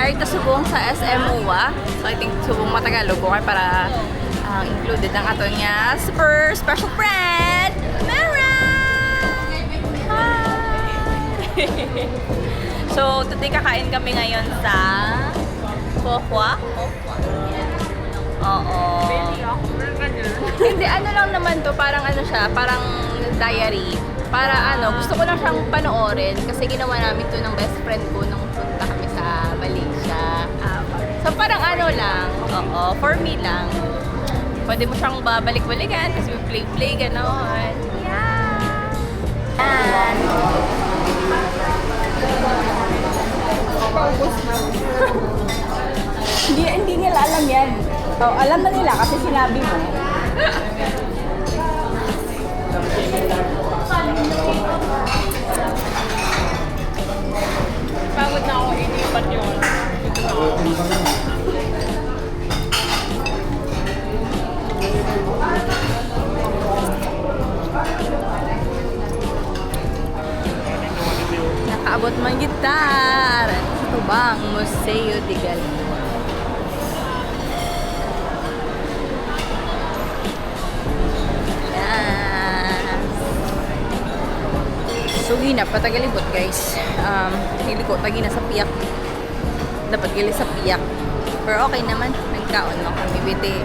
direct to Subong sa SM MOA. So I think Subong Matagalog kay para included ang ato niya super special friend, Mara! Hi! So today kakain kami ngayon sa Pohua. Oo. Hindi, ano lang naman to, parang ano siya, parang diary. Para ano, gusto ko lang siyang panoorin kasi ginawa namin to ng best friend ko nung punta kami sa Malaysia. So parang ano lang, oo, for me lang. Pwede mo siyang babalik-balikan kasi play-play, gano'n. Yeah! And... hindi nila alam yan. Oh, alam na nila kasi sinabi mo. Pagod na ako, inipat yun. Ito na ako. Nakaabot man gitar. Ito ba ang Museo de Galileo? Sugi na, patagalibot guys. Hiliko, tagi na sa piyak. Dapat gali sa piyak. Pero okay naman, nagkaon lang kami biti.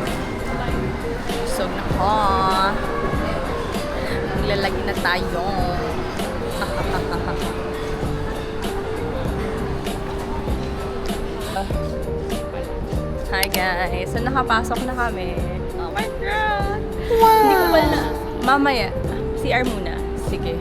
So na ko. Maglalagi na tayo. Hi guys, so nakapasok na kami. Oh my God! Wow! Hindi ko pala na. Mamaya, CR muna. Sige.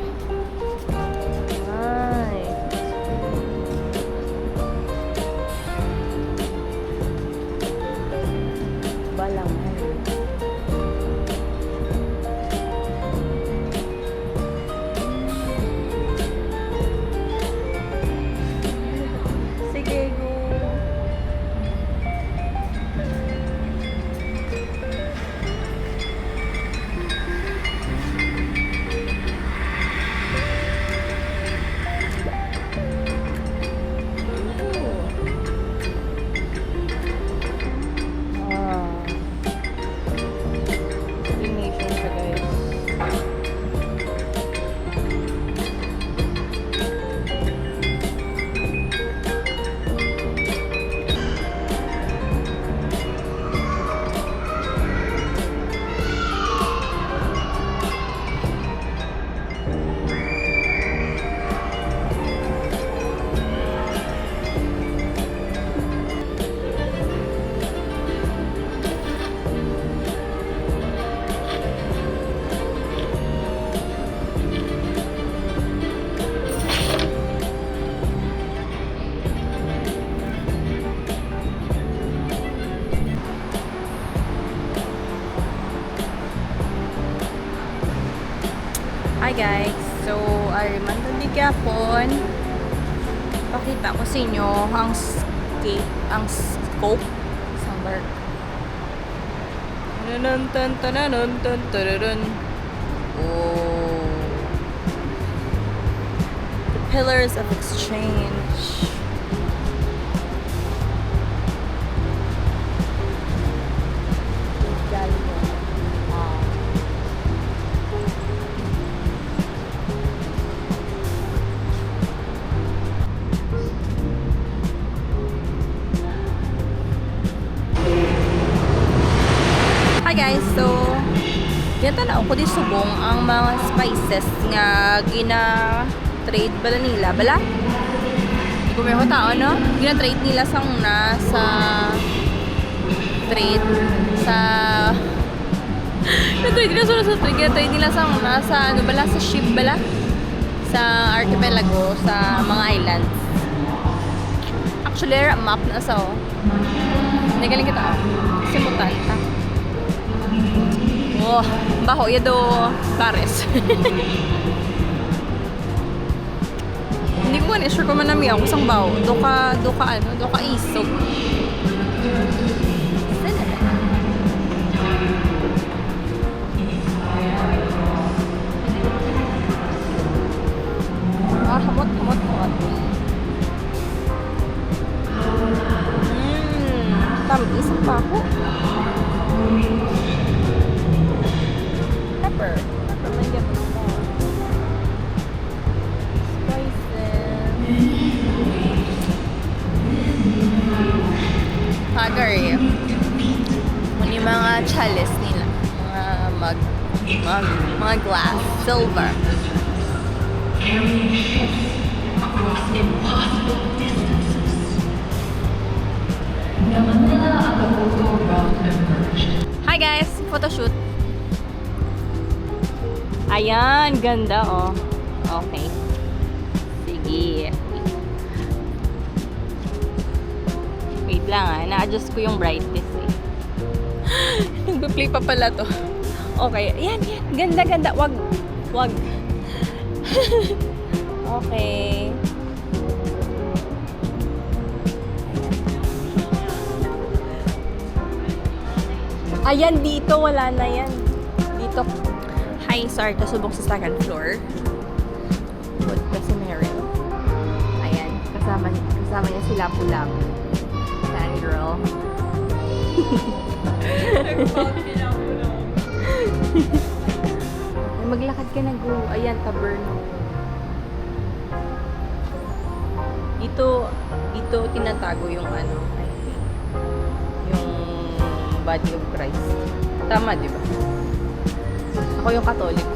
Hi guys, so Ariman Gapon. Pakita ko sa inyo ang scope sa bar. Oh. The Pillars of Exchange. Hi guys, so yan tanaw ko di subong ang mga spices nga gina-trade bala nila, bala? Hindi ko may tao, no? Gina-trade nila sa una sa trade sa na-trade nila sa trade, gina-trade nila sa una sa ano bala, sa ship bala? Sa archipelago, sa mga islands. Actually, map na sa hindi galing kita, simutan ta. Oh, baho yado pares. Hindi ko nga sure kung manami ako sang baho. Doka isog. hamot. Calgary. Ano yung mga chalice nila. Mga glass. Silver. Hi guys! Photoshoot. Ayan, ganda oh. Okay. Sige. Wait lang ah, na-adjust ko yung brightness eh. Nag-play pa pala to. Okay, ayan, yan. Ganda, ganda. Wag. Okay. Ayan, dito. Wala na yan. Dito. Hi, sorry. Kasubok sa second floor. Good kasi meron. Ayan. Kasama niya sila pulang. Fan girl. Maglakad ka na, go. Ayan, Taberno. Dito tinatago yung ano, I think. Yung body of Christ. Tama, di ba? Ako yung Catholic.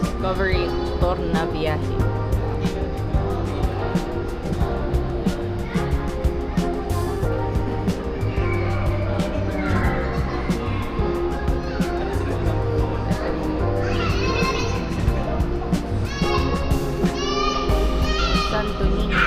Discovery Tour na biyahe. Santo Niño.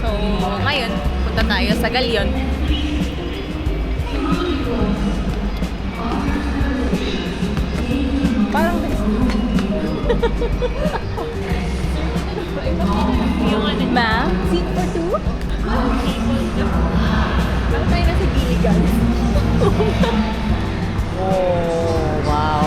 So, ngayon, punta tayo sa Galion. Parang ma'am, seat for two? Parang tayo nasa Giligan. Oh, wow.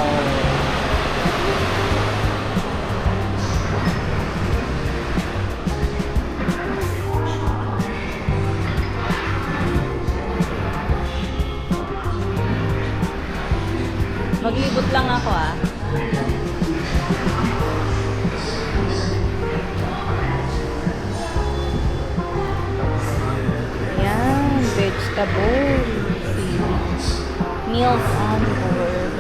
Maglibot lang ako ah. Ayan, vegetable. Meals on board.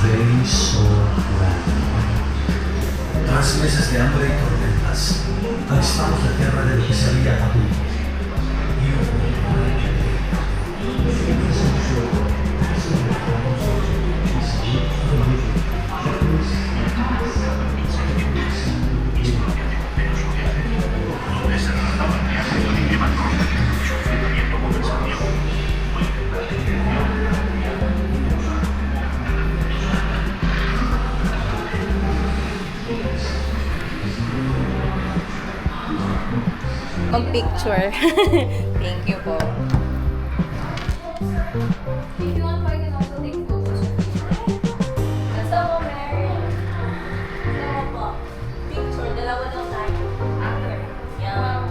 Very sore land. Tras meses de hambre y tormentas, avistamos la tierra del que se había capullo. Picture. Thank you po. If you want, I can also take photos. Gusto mo, Mary? Gusto mo po? Picture. Dalawa lang tayo. After. Yan.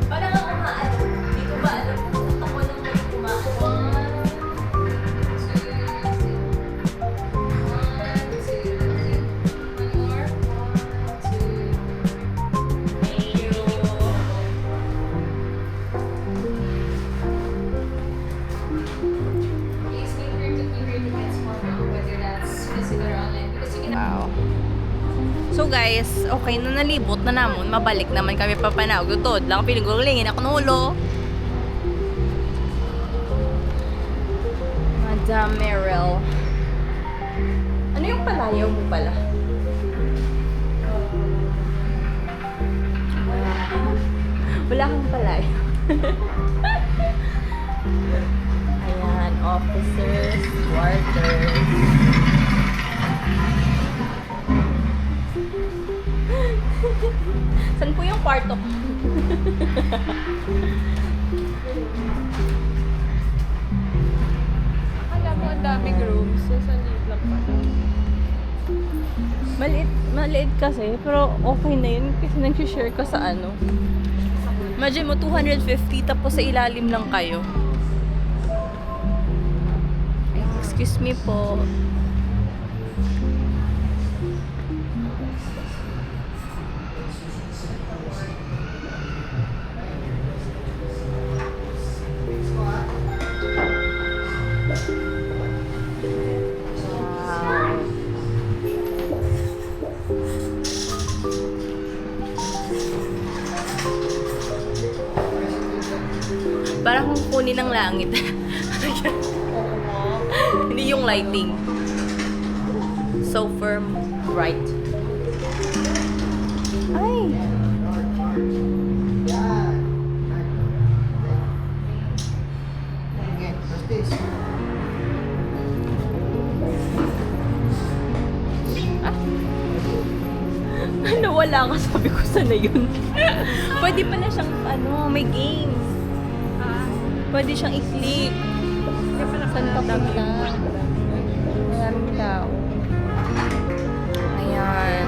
Parang ako maano. Hindi ko ba alam kung ako lang kayo kumaano. Wow. So guys, okay na nalibot na namon. Mabalik naman kami papanawag. Utod lang, pinagulingin ako nulo. Madam Merrill. Ano yung Napapalayaw mo pala. Wala kang palayaw. Ayan, officers, quarters. Saan po yung kwarto ko? Alam mo, ang daming rooms. So, sa liit lang pala. Maliit kasi, pero okay na yun kasi nag-share ka sa ano. Imagine mo, 250 tapos sa ilalim lang kayo. Excuse me po. Wow. Parang kung kunin ng langit. Hindi yung lighting. So firm, bright. Ay! Nawala ka, sabi ko sana yun. Pwede pala siyang, may games. Pwede siyang i-click. Saan ka punta? Maraming tao. Ayan.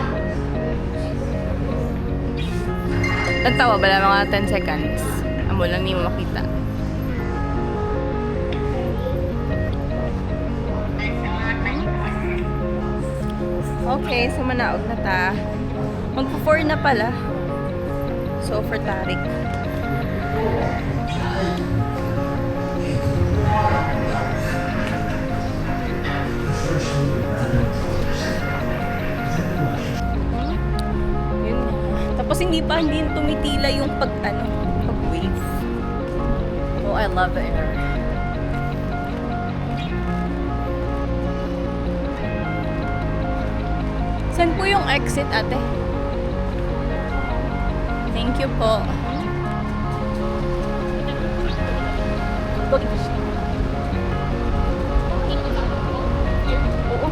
Nagtawa ba lang mga 10 seconds? Amo lang hindi mo makita. Okay, so manaog na ta. Magpo-4 na pala. So, for Tarik. Yun na. Tapos hindi tumitila yung pag-wave. Oh, I love it. Saan po yung exit, ate? Thank you po. Oo.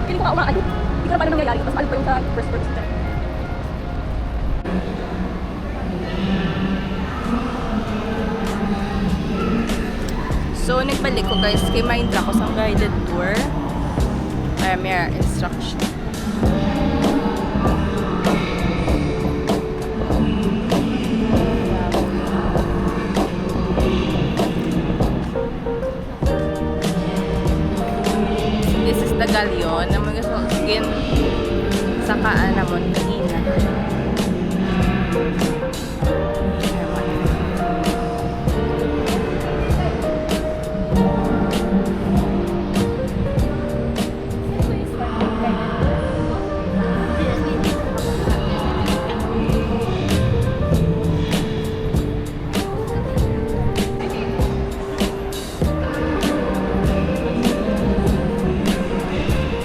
Hindi ko umaano. Hindi ko na paano nangyayari. Mas mahal pa yung sa first person. So, nagbalik ko guys kay Mindra ko sa guided tour. May instruction. This is the galyon na mag-skin sa kaan na Montana.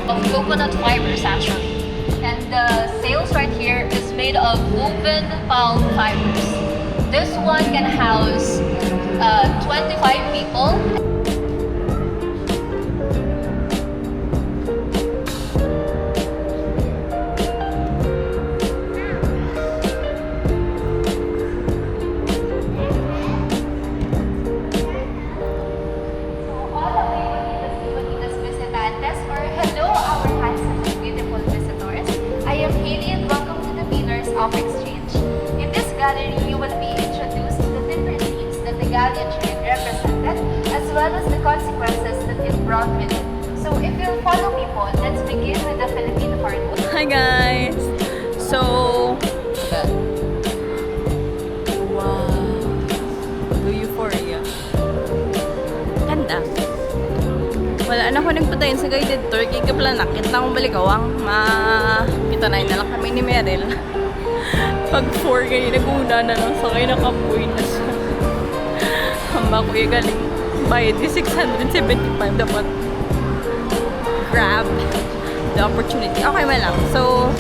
Of coconut fibers actually, and the sails right here is made of woven palm fibers. This one can house 25 people. Of exchange. In this gallery, you will be introduced to the different themes that the galleon trade represented, as well as the consequences that it brought with it. So if you'll follow me po, let's begin with the Philippine part. Hi guys! So, wow! The euphoria. Ganda. Wala na ako nagpatayin sa guided tour. Kaya kapla nakita akong balikawang. Kita na lang kami ni Meryl. Pag 4 kayo, nag-una na lang sa kayo, nakapuwi na siya. Hamba kuya galing bayad di 675 dapat grab. the opportunity, okay man lang. So,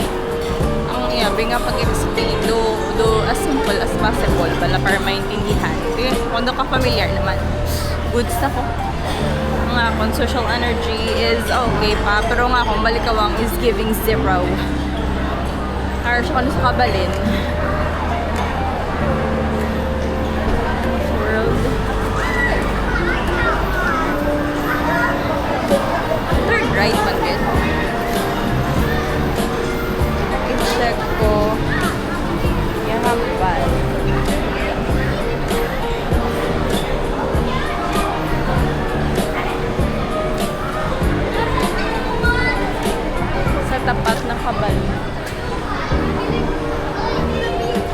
ang yabi nga pag-explain, do as simple as possible pala para maintindihan. Kaya kung ka familiar naman, goods na ko. Nga kung social energy is okay pa, pero nga kung balikawang is giving 0. Harsh ako sa kabalin. World. Third right man din. I-check ko. Yahapan. Sa tapat ng kabalin.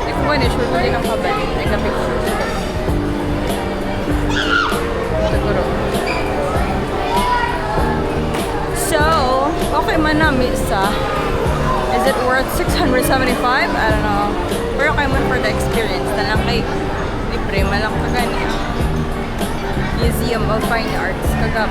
Hindi ko ba sure kung din ang kabalin. Nagka-picture. Siguro. So, okay man namin sa. Is it worth 675? I don't know. Pero okay man for the experience. Na lang kay libre man lang kagani ang Museum of Fine Arts kagap.